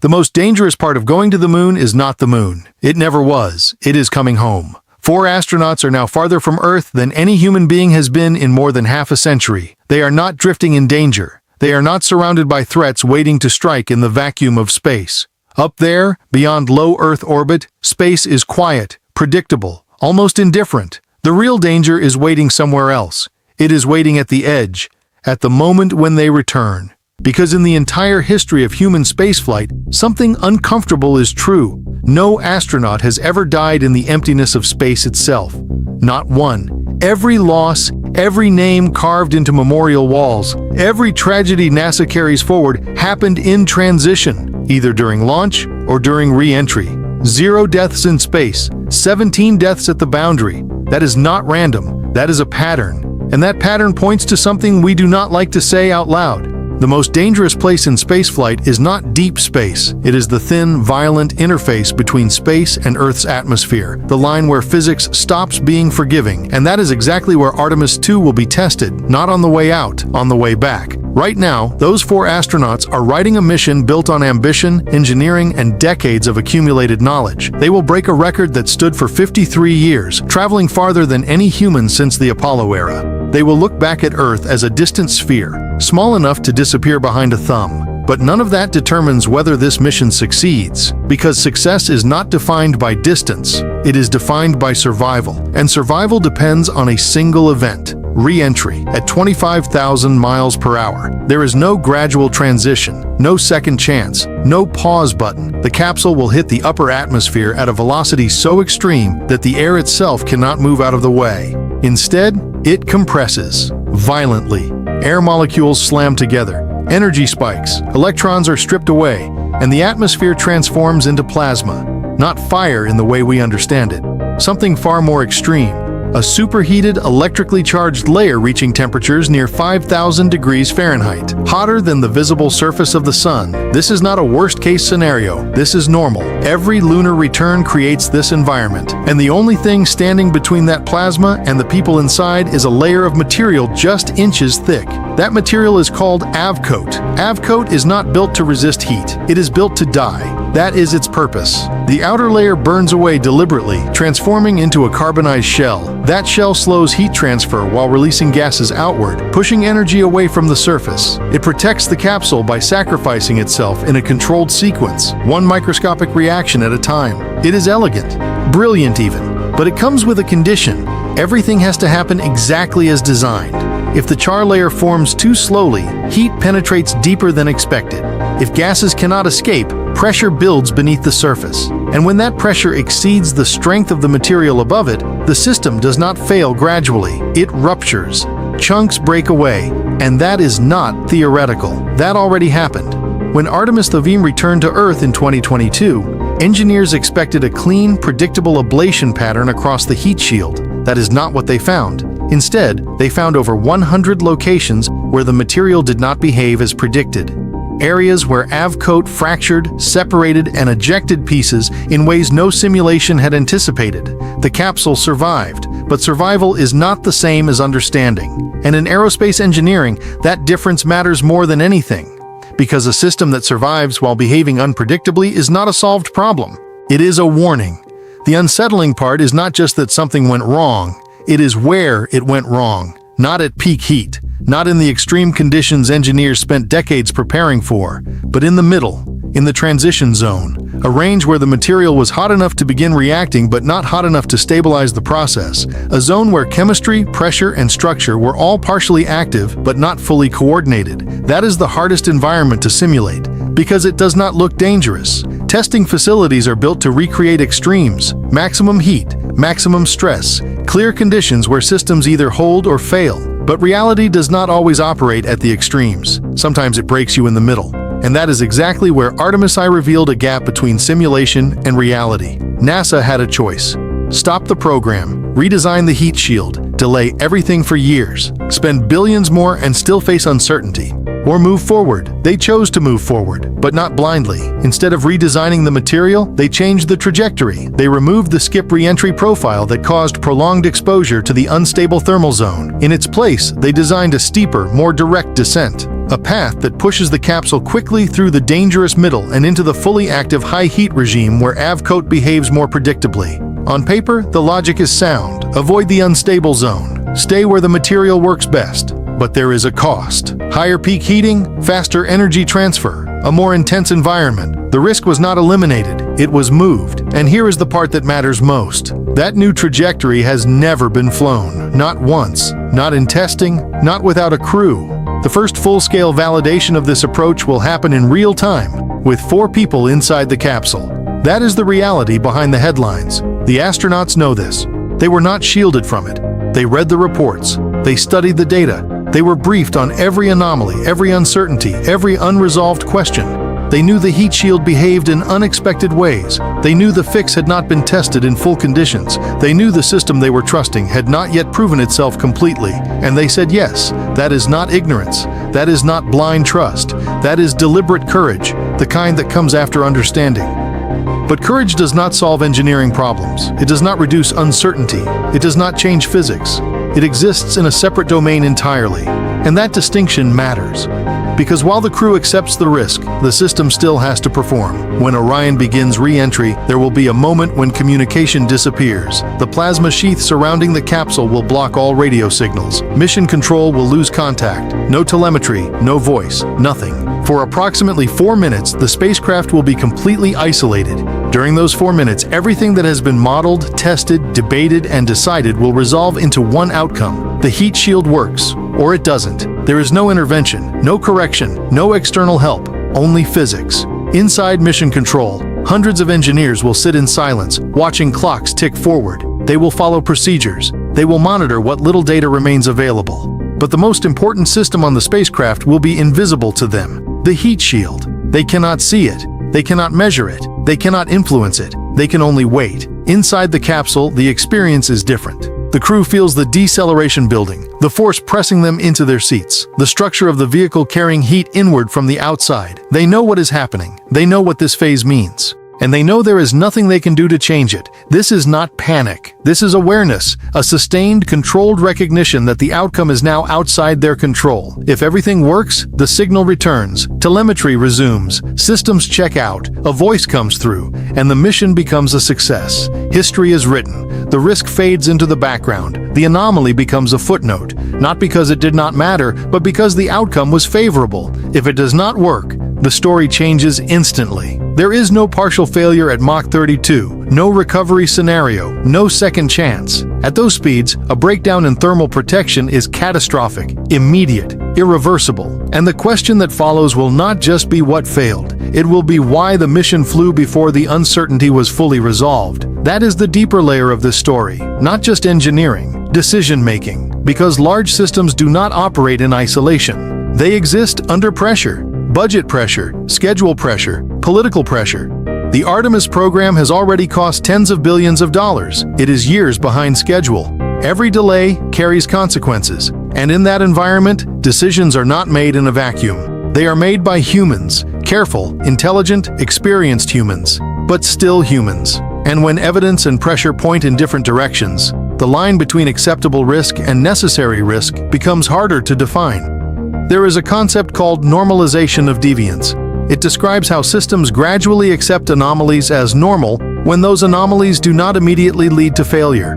The most dangerous part of going to the moon is not the moon. It never was. It is coming home. 4 astronauts are now farther from Earth than any human being has been in more than half a century. They are not drifting in danger. They are not surrounded by threats waiting to strike in the vacuum of space. Up there, beyond low Earth orbit, space is quiet, predictable, almost indifferent. The real danger is waiting somewhere else. It is waiting at the edge, at the moment when they return. Because in the entire history of human spaceflight, something uncomfortable is true. No astronaut has ever died in the emptiness of space itself. Not one. Every loss, every name carved into memorial walls, every tragedy NASA carries forward happened in transition, either during launch or during re-entry. 0 deaths in space, 17 deaths at the boundary. That is not random. That is a pattern. And that pattern points to something we do not like to say out loud. The most dangerous place in spaceflight is not deep space. It is the thin, violent interface between space and Earth's atmosphere, the line where physics stops being forgiving. And that is exactly where Artemis II will be tested, not on the way out, on the way back. Right now, those 4 astronauts are riding a mission built on ambition, engineering, and decades of accumulated knowledge. They will break a record that stood for 53 years, traveling farther than any human since the Apollo era. They will look back at Earth as a distant sphere, small enough to disappear behind a thumb. But none of that determines whether this mission succeeds, because success is not defined by distance. It is defined by survival, and survival depends on a single event. Re-entry at 25,000 miles per hour. There is no gradual transition, no second chance, no pause button. The capsule will hit the upper atmosphere at a velocity so extreme that the air itself cannot move out of the way. Instead, it compresses violently. Air molecules slam together, energy spikes, electrons are stripped away, and the atmosphere transforms into plasma. Not fire in the way we understand it. Something far more extreme. A superheated, electrically charged layer reaching temperatures near 5,000 degrees Fahrenheit, hotter than the visible surface of the sun. This is not a worst-case scenario. This is normal. Every lunar return creates this environment, and the only thing standing between that plasma and the people inside is a layer of material just inches thick. That material is called avcoat. Avcoat is not built to resist heat. It is built to die. That is its purpose. The outer layer burns away deliberately, transforming into a carbonized shell. That shell slows heat transfer while releasing gases outward, pushing energy away from the surface. It protects the capsule by sacrificing itself in a controlled sequence, one microscopic reaction at a time. It is elegant, brilliant even, but it comes with a condition. Everything has to happen exactly as designed. If the char layer forms too slowly, heat penetrates deeper than expected. If gases cannot escape, pressure builds beneath the surface. And when that pressure exceeds the strength of the material above it, the system does not fail gradually. It ruptures. Chunks break away. And that is not theoretical. That already happened. When Artemis I returned to Earth in 2022, engineers expected a clean, predictable ablation pattern across the heat shield. That is not what they found. Instead, they found over 100 locations where the material did not behave as predicted. Areas where avcoat fractured, separated, and ejected pieces in ways no simulation had anticipated. The capsule survived, but survival is not the same as understanding. And in aerospace engineering, that difference matters more than anything. Because a system that survives while behaving unpredictably is not a solved problem. It is a warning. The unsettling part is not just that something went wrong, it is where it went wrong. Not at peak heat, not in the extreme conditions engineers spent decades preparing for, but in the middle, in the transition zone, a range where the material was hot enough to begin reacting but not hot enough to stabilize the process, a zone where chemistry, pressure, and structure were all partially active but not fully coordinated. That is the hardest environment to simulate, because it does not look dangerous. Testing facilities are built to recreate extremes, maximum heat, maximum stress, clear conditions where systems either hold or fail. But reality does not always operate at the extremes. Sometimes it breaks you in the middle. And that is exactly where Artemis I revealed a gap between simulation and reality. NASA had a choice. Stop the program, redesign the heat shield, delay everything for years, spend billions more and still face uncertainty. Or move forward. They chose to move forward, but not blindly. Instead of redesigning the material, they changed the trajectory. They removed the skip re-entry profile that caused prolonged exposure to the unstable thermal zone. In its place, they designed a steeper, more direct descent. a path that pushes the capsule quickly through the dangerous middle and into the fully active high-heat regime where AVCOAT behaves more predictably. On paper, the logic is sound. Avoid the unstable zone. Stay where the material works best. But there is a cost. Higher peak heating, faster energy transfer, a more intense environment. The risk was not eliminated, it was moved. And here is the part that matters most. That new trajectory has never been flown. Not once. Not in testing, not without a crew. The first full-scale validation of this approach will happen in real time, with 4 people inside the capsule. That is the reality behind the headlines. The astronauts know this. They were not shielded from it. They read the reports. They studied the data. They were briefed on every anomaly, every uncertainty, every unresolved question. They knew the heat shield behaved in unexpected ways. They knew the fix had not been tested in full conditions. They knew the system they were trusting had not yet proven itself completely. And they said yes, that is not ignorance. That is not blind trust. That is deliberate courage, the kind that comes after understanding. But courage does not solve engineering problems. It does not reduce uncertainty. It does not change physics. It exists in a separate domain entirely. And that distinction matters. Because while the crew accepts the risk, the system still has to perform. When Orion begins re-entry, there will be a moment when communication disappears. The plasma sheath surrounding the capsule will block all radio signals. Mission control will lose contact. No telemetry, no voice, nothing. For approximately 4 minutes, the spacecraft will be completely isolated. During those 4 minutes, everything that has been modeled, tested, debated, and decided will resolve into one outcome. The heat shield works, or it doesn't. There is no intervention, no correction, no external help, only physics. Inside mission control, hundreds of engineers will sit in silence, watching clocks tick forward. They will follow procedures. They will monitor what little data remains available. But the most important system on the spacecraft will be invisible to them: the heat shield. They cannot see it. They cannot measure it. They cannot influence it. They can only wait. Inside the capsule, the experience is different. The crew feels the deceleration building, the force pressing them into their seats, the structure of the vehicle carrying heat inward from the outside. They know what is happening. They know what this phase means. And they know there is nothing they can do to change it. This is not panic. This is awareness, a sustained, controlled recognition that the outcome is now outside their control. If everything works, the signal returns, telemetry resumes, systems check out, a voice comes through, and the mission becomes a success. History is written. The risk fades into the background. The anomaly becomes a footnote, not because it did not matter, but because the outcome was favorable. If it does not work, the story changes instantly. There is no partial failure at Mach 32, no recovery scenario, no second chance. At those speeds, a breakdown in thermal protection is catastrophic, immediate, irreversible. And the question that follows will not just be what failed. It will be why the mission flew before the uncertainty was fully resolved. That is the deeper layer of this story, not just engineering, decision-making. Because large systems do not operate in isolation. They exist under pressure. Budget pressure, schedule pressure, political pressure. The Artemis program has already cost tens of billions of dollars. It is years behind schedule. Every delay carries consequences. And in that environment, decisions are not made in a vacuum. They are made by humans, careful, intelligent, experienced humans, but still humans. And when evidence and pressure point in different directions, the line between acceptable risk and necessary risk becomes harder to define. There is a concept called normalization of deviance. It describes how systems gradually accept anomalies as normal when those anomalies do not immediately lead to failure.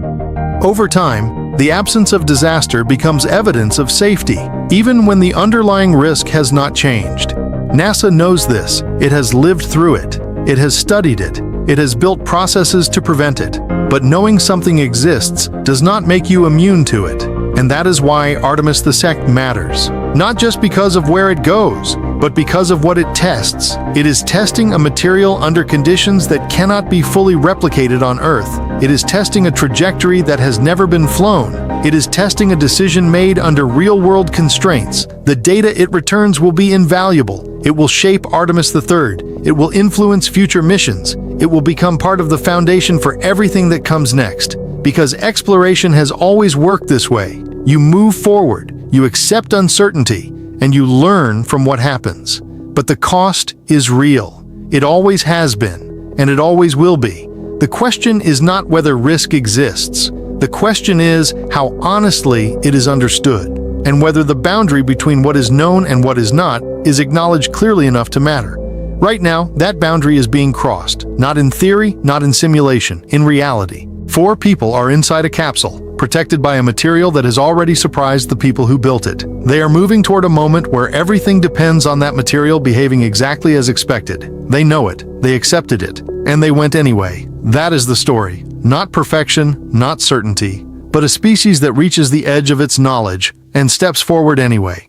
Over time, the absence of disaster becomes evidence of safety, even when the underlying risk has not changed. NASA knows this. It has lived through it. It has studied it. It has built processes to prevent it. But knowing something exists does not make you immune to it. And that is why Artemis II matters. Not just because of where it goes, but because of what it tests. It is testing a material under conditions that cannot be fully replicated on Earth. It is testing a trajectory that has never been flown. It is testing a decision made under real-world constraints. The data it returns will be invaluable. It will shape Artemis III. It will influence future missions. It will become part of the foundation for everything that comes next. Because exploration has always worked this way. You move forward, you accept uncertainty, and you learn from what happens. But the cost is real. It always has been, and it always will be. The question is not whether risk exists. The question is how honestly it is understood. and whether the boundary between what is known and what is not is acknowledged clearly enough to matter. Right now, that boundary is being crossed, not in theory, not in simulation, in reality. 4 people are inside a capsule, protected by a material that has already surprised the people who built it. They are moving toward a moment where everything depends on that material behaving exactly as expected. They know it, they accepted it, and they went anyway. That is the story. Not perfection, not certainty, but a species that reaches the edge of its knowledge and steps forward anyway.